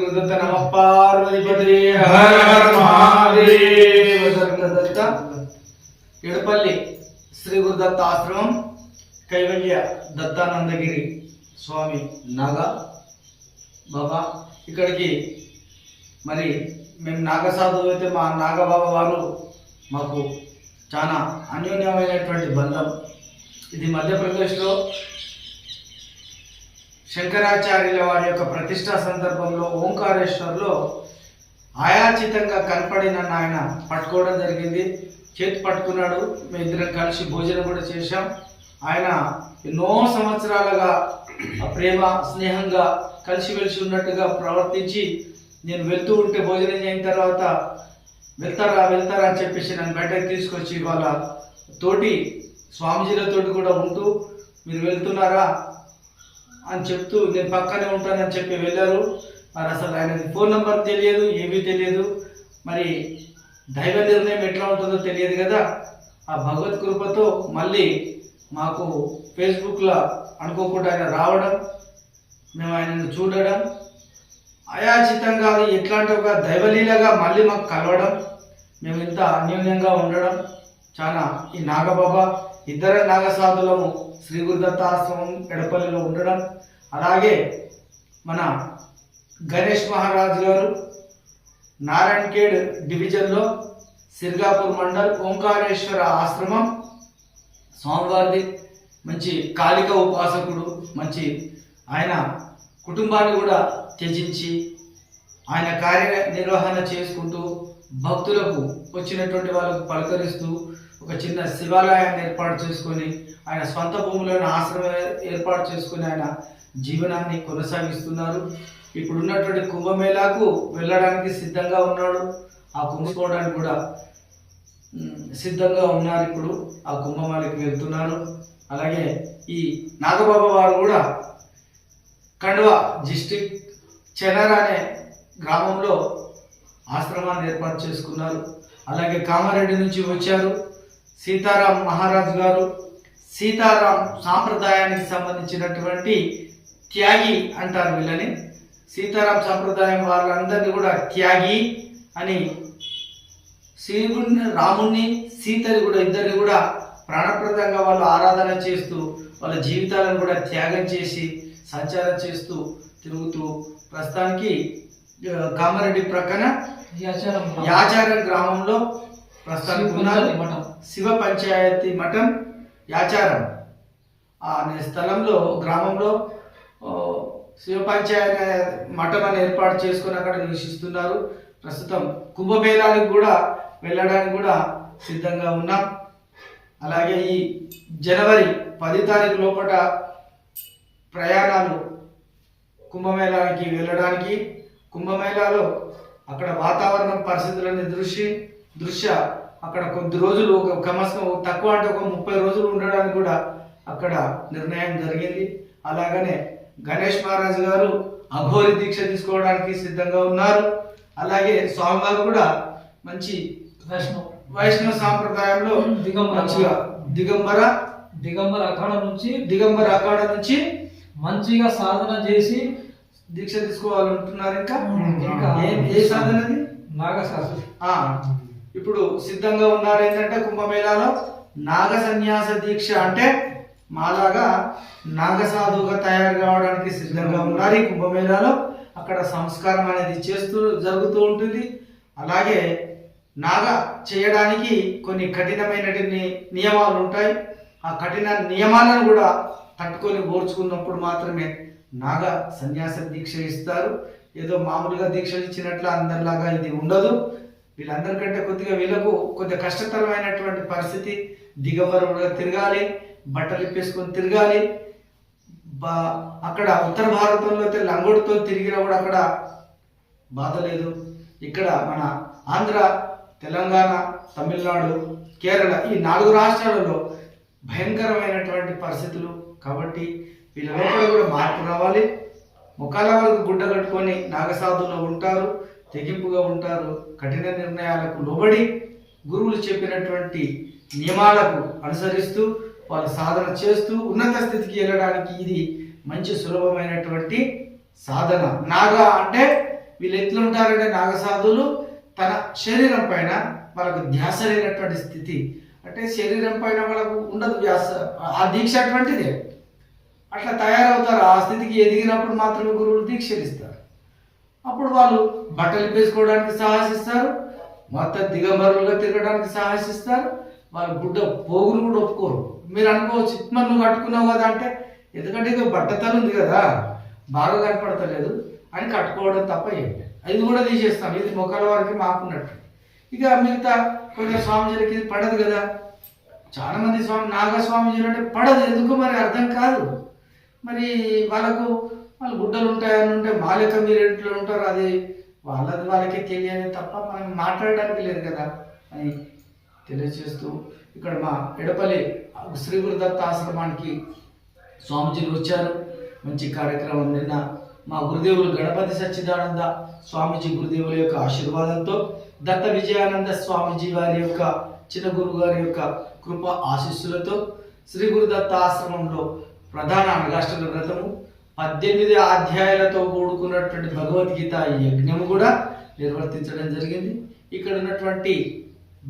సద్గురుదత్త నమ పార్వతీపతి హర హర మహాదేవ. దత్త ఎడపల్లి శ్రీ గురుదత్త ఆశ్రమం కైవల్య దత్తానందగిరి స్వామి నాగా బాబా ఇక్కడికి మరి మేము నాగసాధువు అయితే మా నాగబాబా వారు మాకు చాలా అన్యోన్యమైనటువంటి బంధం. ఇది మధ్యప్రదేశ్లో శంకరాచార్యుల వారి యొక్క ప్రతిష్టా సందర్భంలో ఓంకారేశ్వర్లో ఆయాచితంగా కనపడిన ఆయన పట్టుకోవడం జరిగింది. చేతి పట్టుకున్నాడు. మేము ఇద్దరం కలిసి భోజనం కూడా చేశాం. ఆయన ఎన్నో సంవత్సరాలుగా ప్రేమ స్నేహంగా కలిసిమెలిసి ఉన్నట్టుగా ప్రవర్తించి నేను వెళ్తూ ఉంటే భోజనం అయిన తర్వాత వెళ్తారా అని చెప్పేసి నన్ను బయటకు తీసుకొచ్చి వాళ్ళ తోటి స్వామీజీలతోటి కూడా ఉంటూ మీరు వెళ్తున్నారా అని చెప్తూ నేను పక్కనే ఉంటానని చెప్పి వెళ్ళారు. మరి అసలు ఆయనకి ఫోన్ నెంబర్ తెలియదు, ఏమీ తెలియదు. మరి దైవ నిర్ణయం ఎట్లా ఉంటుందో తెలియదు కదా. ఆ భగవత్ కృపతో మళ్ళీ మాకు ఫేస్బుక్లో అనుకోకుండా ఆయన రావడం, మేము ఆయనను చూడడం, అయాచితంగా అది ఎట్లాంటి ఒక దైవలీలగా మళ్ళీ మాకు కలవడం, మేము ఇంత అన్యోన్యంగా ఉండడం చాలా. ఈ నాగబాబా ఇద్దరు నాగసాధులము శ్రీ గురుదత్త ఆశ్రమం ఎడపల్లిలో ఉండడం, అలాగే మన గణేష్ మహారాజ్ గారు నారాయణఖేడ్ డివిజన్లో సిర్గాపూర్ మండల్ ఓంకారేశ్వర ఆశ్రమం స్వామివారిది. మంచి కాళిక ఉపాసకుడు. మంచి ఆయన కుటుంబాన్ని కూడా త్యజించి ఆయన కార్యనిర్వహణ చేసుకుంటూ భక్తులకు వచ్చినటువంటి వాళ్ళకు పలకరిస్తూ ఒక చిన్న శివాలయాన్ని ఏర్పాటు చేసుకొని ఆయన స్వంత భూములను ఆశ్రమం ఏర్పాటు చేసుకుని ఆయన జీవనాన్ని కొనసాగిస్తున్నారు. ఇప్పుడున్నటువంటి కుంభమేళాకు వెళ్ళడానికి సిద్ధంగా ఉన్నాడు. ఆ కుంభకోవడానికి కూడా సిద్ధంగా ఉన్నారు. ఇప్పుడు ఆ కుంభమేళకి వెళ్తున్నారు. అలాగే ఈ నాగబాబా వారు కూడా ఖండ్వా డిస్ట్రిక్ట్ చెనర్ అనే గ్రామంలో ఆశ్రమాన్ని ఏర్పాటు చేసుకున్నారు. అలాగే కామారెడ్డి నుంచి వచ్చారు సీతారాం మహారాజు గారు. సీతారాం సాంప్రదాయానికి సంబంధించినటువంటి త్యాగి అంటారు వీళ్ళని. సీతారాం సాంప్రదాయం వాళ్ళందరినీ కూడా త్యాగి అని, శ్రీగుడిని రాముణ్ణి సీతని కూడా ఇద్దరిని కూడా ప్రాణప్రదంగా వాళ్ళు ఆరాధన చేస్తూ వాళ్ళ జీవితాలను కూడా త్యాగం చేసి సంచారం చేస్తూ తిరుగుతూ ప్రస్తుతానికి కామారెడ్డి ప్రక్కన యాచారం గ్రామంలో ప్రస్తుతానికి ఉన్నారు. శివ పంచాయతీ మఠం యాచారం అనే స్థలంలో గ్రామంలో శివ పంచాయతీ మఠం అని ఏర్పాటు చేసుకుని అక్కడ నివసిస్తున్నారు. ప్రస్తుతం కుంభమేళానికి కూడా వెళ్ళడానికి కూడా సిద్ధంగా ఉన్నాం. అలాగే ఈ జనవరి 10 తారీఖు లోపల ప్రయాణాలు కుంభమేళానికి వెళ్ళడానికి. కుంభమేళాలో అక్కడ వాతావరణం పరిస్థితులని దృశ్య అక్కడ కొద్ది రోజులు ఒక కమసం తక్కువ అంటే ఒక 30 రోజులు ఉండడానికి కూడా అక్కడ నిర్ణయం జరిగింది. అలాగనే గణేష్ మహారాజ్ గారు అఘోరి దీక్ష తీసుకోవడానికి సిద్ధంగా ఉన్నారు. అలాగే స్వామివారు కూడా మంచి వైష్ణవ సాంప్రదాయంలో దిగంబర అఖాడ నుంచి మంచిగా సాధన చేసి దీక్ష తీసుకోవాలంటున్నారు. ఇంకా ఏ సాధనది? నాగ సాధన. ఇప్పుడు సిద్ధంగా ఉన్నారు. ఏంటంటే కుంభమేళాలో నాగ సన్యాస దీక్ష అంటే మాలాగా నాగసాధువుగా తయారు కావడానికి సిద్ధంగా ఉన్నారు. ఈ కుంభమేళాలో అక్కడ సంస్కారం అనేది జరుగుతూ ఉంటుంది. అలాగే నాగ చేయడానికి కొన్ని కఠినమైనటువంటి నియమాలు ఉంటాయి. ఆ కఠిన నియమాలను కూడా తట్టుకొని ఓర్చుకున్నప్పుడు మాత్రమే నాగ సన్యాస దీక్ష ఇస్తారు. ఏదో మామూలుగా దీక్షలు ఇచ్చినట్లు అందరిలాగా ఇది ఉండదు. వీళ్ళందరికంటే వీళ్ళకు కొద్దిగా కష్టతరమైనటువంటి పరిస్థితి. దిగంబరుగా తిరగాలి, బట్టలు ఇప్పేసుకొని తిరగాలి. అక్కడ ఉత్తర భారతంలో అయితే లంగోటుతో తిరిగినా కూడా అక్కడ బాధ లేదు. ఇక్కడ మన ఆంధ్ర, తెలంగాణ, తమిళనాడు, కేరళ ఈ 4 రాష్ట్రాలలో భయంకరమైనటువంటి పరిస్థితులు. కాబట్టి వీళ్ళ లోపల కూడా మార్పు రావాలి. ముఖాల వరకు గుడ్డ కట్టుకొని నాగసాధువులో ఉంటారు, తెగింపుగా ఉంటారు. కఠిన నిర్ణయాలకు లోబడి గురువులు చెప్పినటువంటి నియమాలకు అనుసరిస్తూ వాళ్ళు సాధన చేస్తూ ఉన్నత స్థితికి వెళ్ళడానికి ఇది మంచి సులభమైనటువంటి సాధన. నాగా అంటే వీళ్ళు ఎట్లుంటారంటే నాగసాధువులు తన శరీరం పైన వాళ్ళకు ధ్యాస లేనటువంటి స్థితి, అంటే శరీరం పైన వాళ్ళకు ఉండదు ధ్యాస, ఆ దీక్ష అటువంటిదే. అట్లా తయారవుతారు. ఆ స్థితికి ఎదిగినప్పుడు మాత్రమే గురువులు దీక్షలు ఇస్తారు. అప్పుడు వాళ్ళు బట్టలు వేసుకోవడానికి సాహసిస్తారు, మొత్తం దిగంబరులుగా తిరగడానికి సాహసిస్తారు. వాళ్ళు గుడ్డ పోగులు కూడా ఒప్పుకోరు. మీరు అనుకోవచ్చు మరి నువ్వు కట్టుకున్నావు కదా అంటే, ఎందుకంటే ఇది బట్టతలు ఉంది కదా, బాగా కనపడతలేదు అని కట్టుకోవడం తప్ప ఏం లేదు. ఇది కూడా తీసేస్తాం, ఇది మొక్కల వారికి మాకున్నట్టు. ఇక మిగతా కొంచెం స్వామీజీలకి ఇది పడదు కదా. చాలా మంది నాగస్వామీజీలు అంటే పడదు, ఎందుకు మరి అర్థం కాదు. మరి వాళ్ళకు వాళ్ళు గుడ్డలు ఉంటాయని ఉంటే మా లెక్క మీరు ఇంట్లో ఉంటారు, అది వాళ్ళకే తెలియదు తప్ప మనం మాట్లాడడానికి లేదు కదా అని తెలియజేస్తూ, ఇక్కడ మా ఎడపల్లి శ్రీ గురుదత్త ఆశ్రమానికి స్వామీజీలు వచ్చారు. మంచి కార్యక్రమం. నిన్న మా గురుదేవులు గణపతి సచ్చిదానంద స్వామీజీ గురుదేవుల యొక్క ఆశీర్వాదంతో, దత్త విజయానంద స్వామీజీ వారి యొక్క చిన్న గురువు గారి యొక్క కృప ఆశీస్సులతో శ్రీ గురుదత్త ఆశ్రమంలో ప్రధాన అనగాష్టమి వ్రతము 18 అధ్యాయాలతో కూడుకున్నటువంటి భగవద్గీత యజ్ఞము కూడా నిర్వర్తించడం జరిగింది. ఇక్కడ ఉన్నటువంటి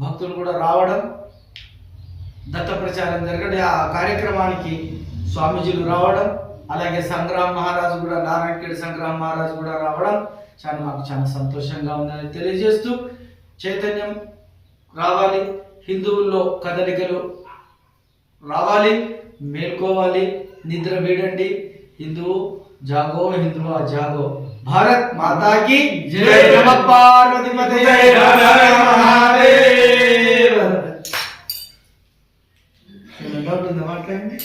భక్తులు కూడా రావడం, దత్త ప్రచారం జరగడం, ఆ కార్యక్రమానికి స్వామీజీలు రావడం, అలాగే సంగ్రామ్ మహారాజు కూడా, నారాయణఖేడ్ సంగ్రామ్ మహారాజు కూడా రావడం మాకు చాలా సంతోషంగా ఉందని తెలియజేస్తూ, చైతన్యం రావాలి, హిందువుల్లో కదలికలు రావాలి, మేల్కోవాలి, నిద్ర వీడండి. హిందువు జాగో, హిందువా జాగో. భారత్ మాతాకి జై. నమ పార్వతీపతే. మాట్లాడండి.